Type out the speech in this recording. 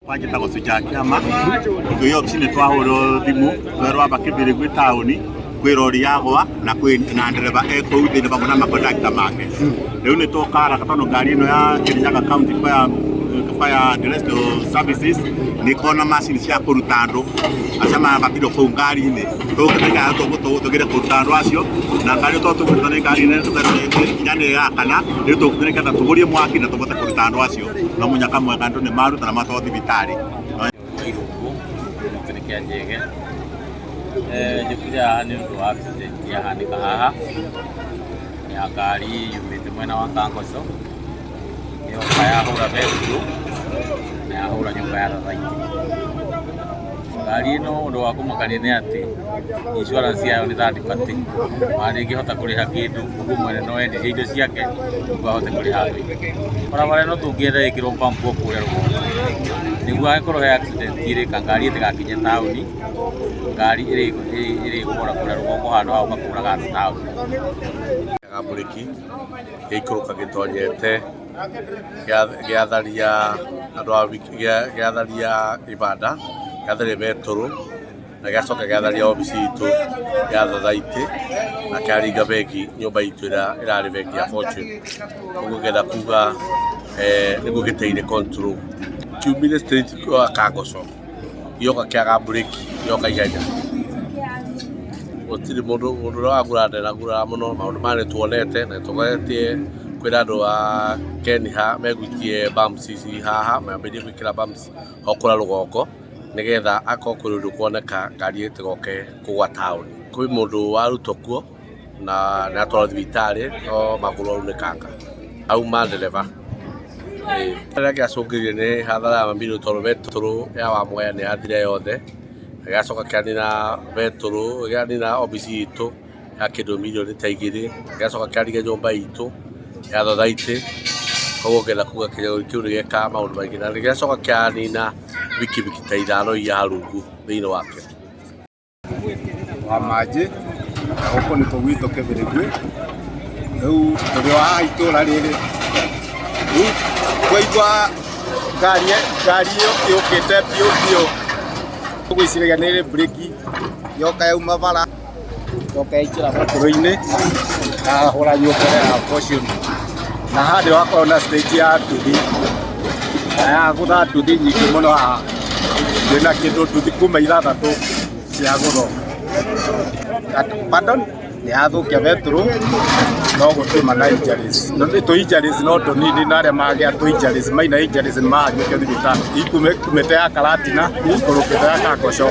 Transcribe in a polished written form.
Kwagita gucuja kiama ngiyo option twahuro thimu twerwa bakibiri gwi tauni kwi rori yagwa na kwi na ndereba eko thini bamwe na makondakta make riu ni tukara katono ngari ino ya Kirinyaga County Fire Disaster Services ni kona machine cia kuruta andu acia mabatiro kuu ngari-ini tugitega tugire kuruta andu acio na ngari tukuruta ni ngari ne nyane ya kana ni tukuthirika ta tugurie mwaki na tubote kuruta andu acio no munyaka mwega andu ni maruta na matwa thibitari tukirekia njege jukuja ni ndu accident ya hanika haha ya ngari yumite mwena wa Kangoco yo kaya hura betu na hura nyumba ya Thathaiti ngari ino undu wa kumakania ni ati insurance yayo ni third party mari ngihota kuriha kindu kumwene no endi indo ciake ugahote kuriha bara no tungienda ikiro pump kuria rugo niguo angĩkorwo he accident ire ngari itigakinye tauni ngari iri gukora kuria rugo handu ha makuraga andu tauni Gaburiki ikoroka gitonyete giatharia andu a giatharia ibada giatharia betoro na gacoka giatharia obisi itu ya Thathaiti na karinga begi nyumba itu irari begi ya Fortune uguo getha kuga niguo giteire control kiumire stage kwa Kangoco yoka kia Gaburiki yoka ihenya otiri mundu wagurande na gura muno maundu mane tuonete na tugetie kwira andu a Keniha megutie bumps ici haha mambire gwikira bumps okura rugongo nigetha akokururu kuoneka ngari itigoke kugwa town kwi mundu waruto kuo na atwara thibitari no maguru aunekanga au mandereva rege acungirie ni hathara ya mambire toro betoro ya wa Mwea ni athire yothe gacoka kianina betoro kianina obisi itu ya kindu milioni ta 2 gacoka kiariga nyumba itu ya Thathaiti koguo getha kuga kiu ni geka maundu maingi na gacoka kianina bikibiki ta 5 ya rungu thiini wake wa maji guko ni kugwito kibirigwi riu turi wa itura riri kwaigua ngari yukite piu gwiciraga nĩ breki yoka yauma bara yoka ikira motoro-ini na hura nyũmba ya Fortune na handĩ wakorwo na stage ya nduthi na ya gũtha nduthi nyingĩ mũno haha ndĩna kĩndũ nduthi kuma 6 cia gũtho pardon nĩ yathũkia betũrũ no gũtũma na injuries tũ injuries no tũnini na arĩa magĩa tũ injuries maina injuries nĩ mahanyũkio thibitarĩ ikumĩte ya Karatina ikũrũkĩte ya Kangoco.